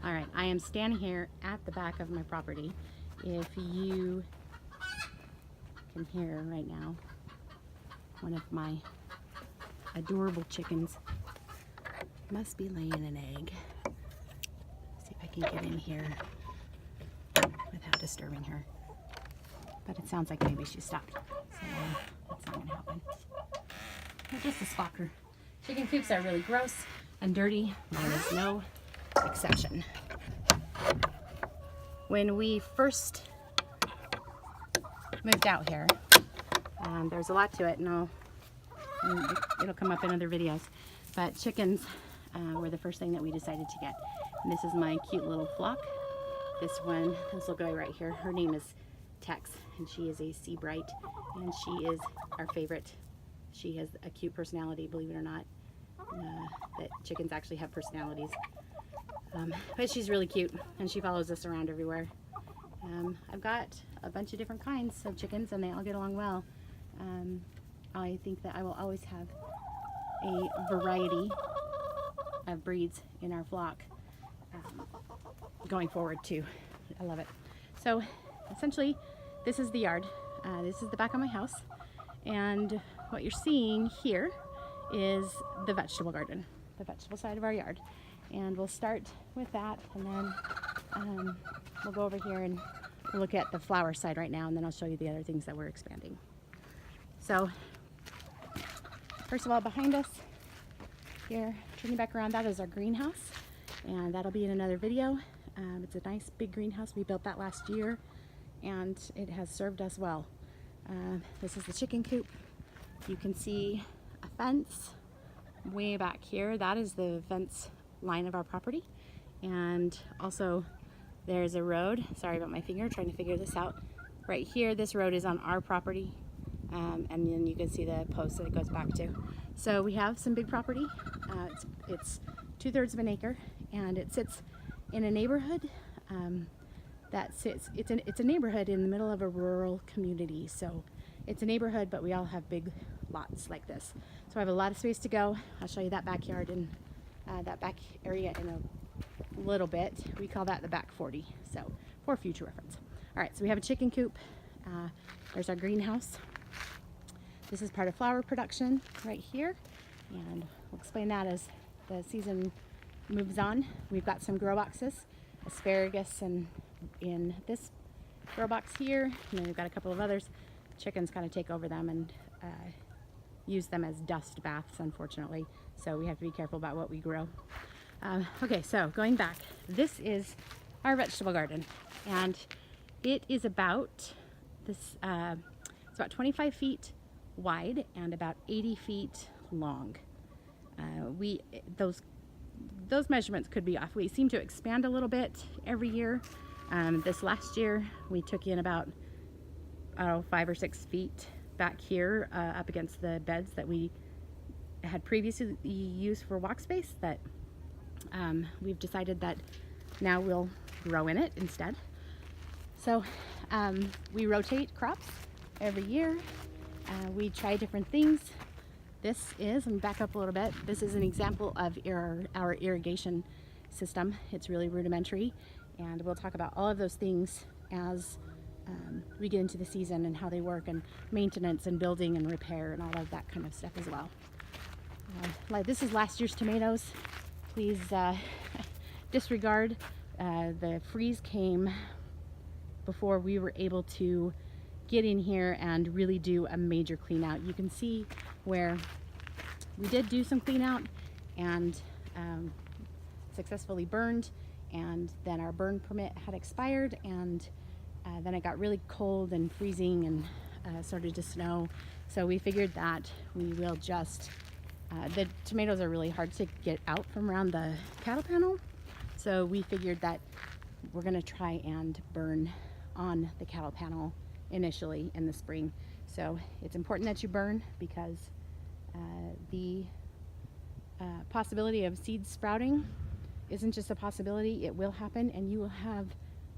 All right, I am standing here at the back of my property. If you can hear right now, one of my adorable chickens must be laying an egg. See if I can get in here without disturbing her. But it sounds like maybe she stopped, so that's not gonna happen. But just a squawker. Chicken coops are really gross and dirty. Mine is no exception. When we first moved out here, there's a lot to it, and it'll come up in other videos. But chickens were the first thing that we decided to get. And this is my cute little flock. This little guy right here, her name is Tex, and she is a sea bright, and she is our favorite. She has a cute personality, believe it or not. That chickens actually have personalities. But she's really cute, and she follows us around everywhere. I've got a bunch of different kinds of chickens, and they all get along well. I think that I will always have a variety of breeds in our flock going forward too. I love it. So essentially, this is the yard. This is the back of my house, and what you're seeing here is the vegetable garden, the vegetable side of our yard. And we'll start with that, and then we'll go over here and we'll look at the flower side right now, and then I'll show you the other things that we're expanding. So first of all, behind us here, turning back around, that is our greenhouse, and that'll be in another video. It's a nice big greenhouse. We built that last year, and it has served us well. This is the chicken coop. You can see a fence way back here. That is the fence line of our property, and also there's a road. Sorry about my finger, trying to figure this out. Right here, this road is on our property, and then you can see the post that it goes back to. So we have some big property. It's 2/3 of an acre, and it sits in a neighborhood it's a neighborhood in the middle of a rural community. So it's a neighborhood, but we all have big lots like this. So I have a lot of space to go. I'll show you that backyard and that back area in a little bit. We call that the back 40, so for future reference. All right, so we have a chicken coop. There's our greenhouse. This is part of flower production right here, and we'll explain that as the season moves on. We've got some grow boxes, asparagus, and in this grow box here, and then we've got a couple of others. Chickens kind of take over them and use them as dust baths, unfortunately, so we have to be careful about what we grow. Okay, so going back, this is our vegetable garden, and it is about this. It's about 25 feet wide and about 80 feet long. Those measurements could be off. We seem to expand a little bit every year. This last year, we took in about 5 or 6 feet back here up against the beds that we had previously used for walk space, that we've decided that now we'll grow in it instead. So we rotate crops every year. We try different things. This is, let me back up a little bit, this is an example of our irrigation system. It's really rudimentary, and we'll talk about all of those things as we get into the season and how they work, and maintenance and building and repair and all of that kind of stuff as well. Like this is last year's tomatoes. Please disregard. The freeze came before we were able to get in here and really do a major clean out. You can see where we did do some clean out and successfully burned, and then our burn permit had expired, and then it got really cold and freezing and started to snow. So we figured that we will just, the tomatoes are really hard to get out from around the cattle panel. So we figured that we're gonna try and burn on the cattle panel initially in the spring. So it's important that you burn, because the possibility of seeds sprouting isn't just a possibility, it will happen, and you will have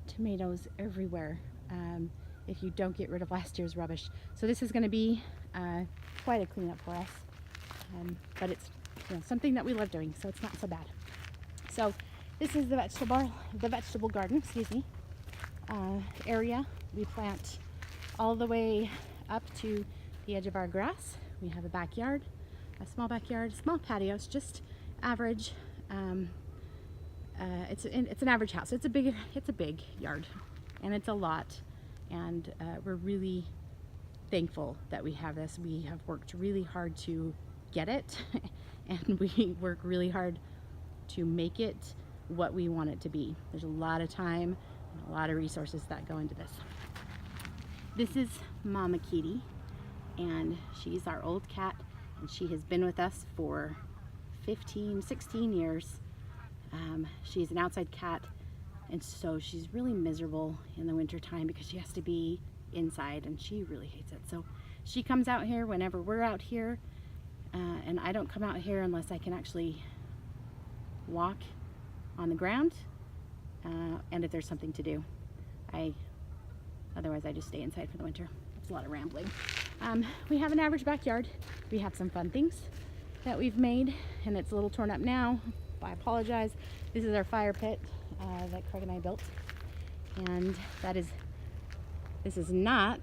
tomatoes everywhere if you don't get rid of last year's rubbish. So this is going to be quite a cleanup for us, but it's something that we love doing, so it's not so bad. So This is the vegetable garden, excuse me, area. We plant all the way up to the edge of our grass. We have a backyard, a small backyard, small patios, just average. It's an average house. It's a big yard, and it's a lot. And we're really thankful that we have this. We have worked really hard to get it, and we work really hard to make it what we want it to be. There's a lot of time and a lot of resources that go into this. This is Mama Kitty, and she's our old cat, and she has been with us for 16 years. She's an outside cat, and so she's really miserable in the winter time because she has to be inside, and she really hates it. So she comes out here whenever we're out here, and I don't come out here unless I can actually walk on the ground, and if there's something to do. Otherwise I just stay inside for the winter. It's a lot of rambling. We have an average backyard. We have some fun things that we've made, and it's a little torn up now. I apologize. This is our fire pit that Craig and I built, and this is not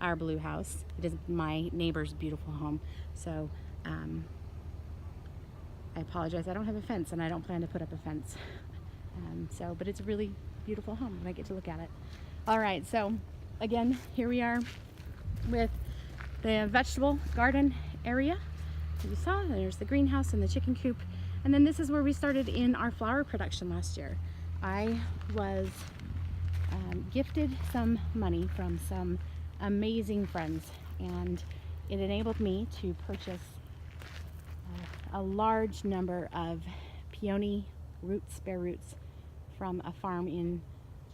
our blue house. It is my neighbor's beautiful home. So I apologize. I don't have a fence, and I don't plan to put up a fence. But it's a really beautiful home, and I get to look at it. All right, so again, here we are with the vegetable garden area. As you saw, there's the greenhouse and the chicken coop. And then this is where we started in our flower production last year. I was gifted some money from some amazing friends, and it enabled me to purchase a large number of peony roots, spare roots, from a farm in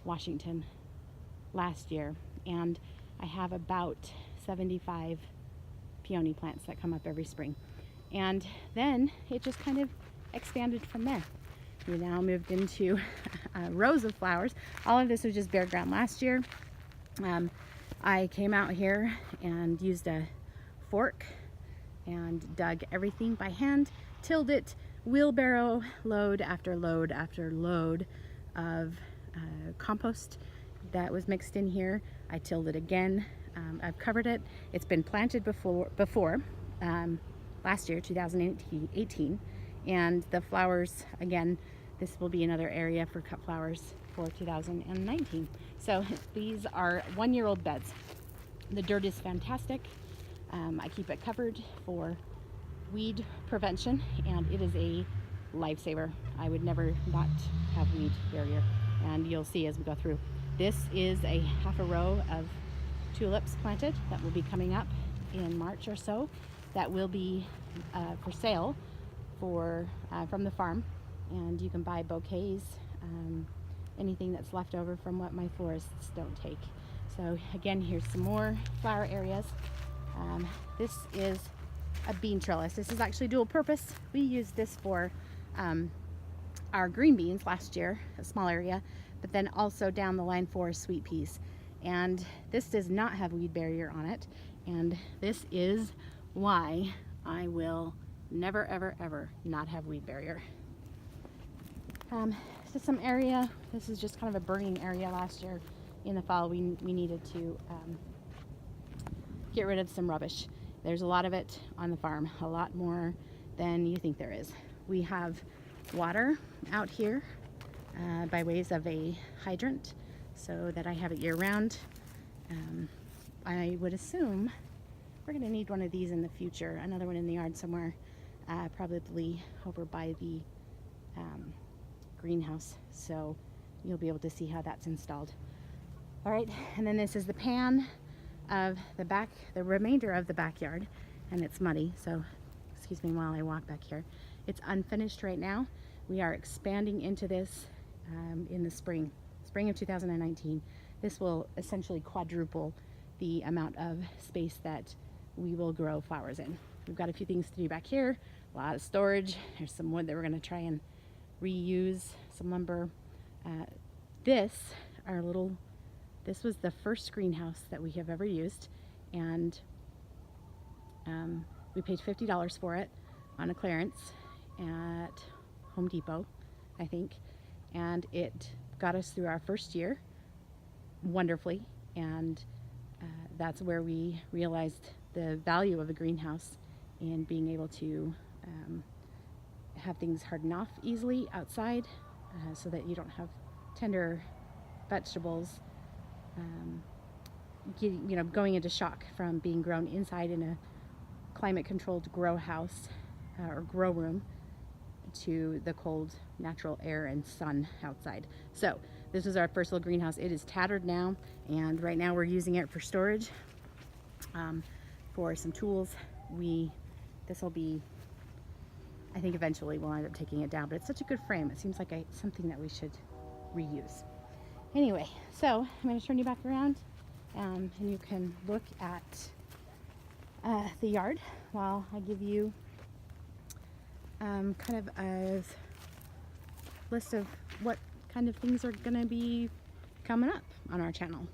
Washington last year. And I have about 75 peony plants that come up every spring. And then it just kind of expanded from there. We now moved into rows of flowers. All of this was just bare ground last year. I came out here and used a fork and dug everything by hand, tilled it, wheelbarrow load after load after load of compost that was mixed in here. I tilled it again. I've covered it. It's been planted before last year, 2018, and the flowers, again, this will be another area for cut flowers for 2019. So these are 1-year-old beds. The dirt is fantastic. I keep it covered for weed prevention, and it is a lifesaver. I would never not have weed barrier, and you'll see as we go through. This is a half a row of tulips planted that will be coming up in March or so, that will be for sale from the farm, and you can buy bouquets, anything that's left over from what my florists don't take. So again, here's some more flower areas. This is a bean trellis. This is actually dual purpose. We used this for our green beans last year, a small area, but then also down the line for sweet peas. And this does not have weed barrier on it, and this is why I will never ever ever not have weed barrier. This is some area. This is just kind of a burning area last year. In the fall, we needed to get rid of some rubbish. There's a lot of it on the farm, a lot more than you think there is. We have water out here by ways of a hydrant, so that I have it year-round. I would assume we're going to need one of these in the future, another one in the yard somewhere, probably over by the greenhouse, so you'll be able to see how that's installed. All right, and then this is the pan of the remainder of the backyard, and it's muddy, so excuse me while I walk back here. It's unfinished right now. We are expanding into this in the spring of 2019. This will essentially quadruple the amount of space that we will grow flowers in. We've got a few things to do back here, a lot of storage. There's some wood that we're going to try and reuse, some lumber. This was the first greenhouse that we have ever used, and we paid $50 for it on a clearance at Home Depot, I think. and it got us through our first year wonderfully. And that's where we realized the value of a greenhouse in being able to have things harden off easily outside, so that you don't have tender vegetables going into shock from being grown inside in a climate controlled grow house or grow room to the cold natural air and sun outside. So this is our first little greenhouse. It is tattered now, and right now we're using it for storage, for some tools. This will be, I think eventually we'll end up taking it down, but it's such a good frame. It seems like something that we should reuse. Anyway, so I'm going to turn you back around, and you can look at the yard while I give you kind of a list of what kind of things are going to be coming up on our channel.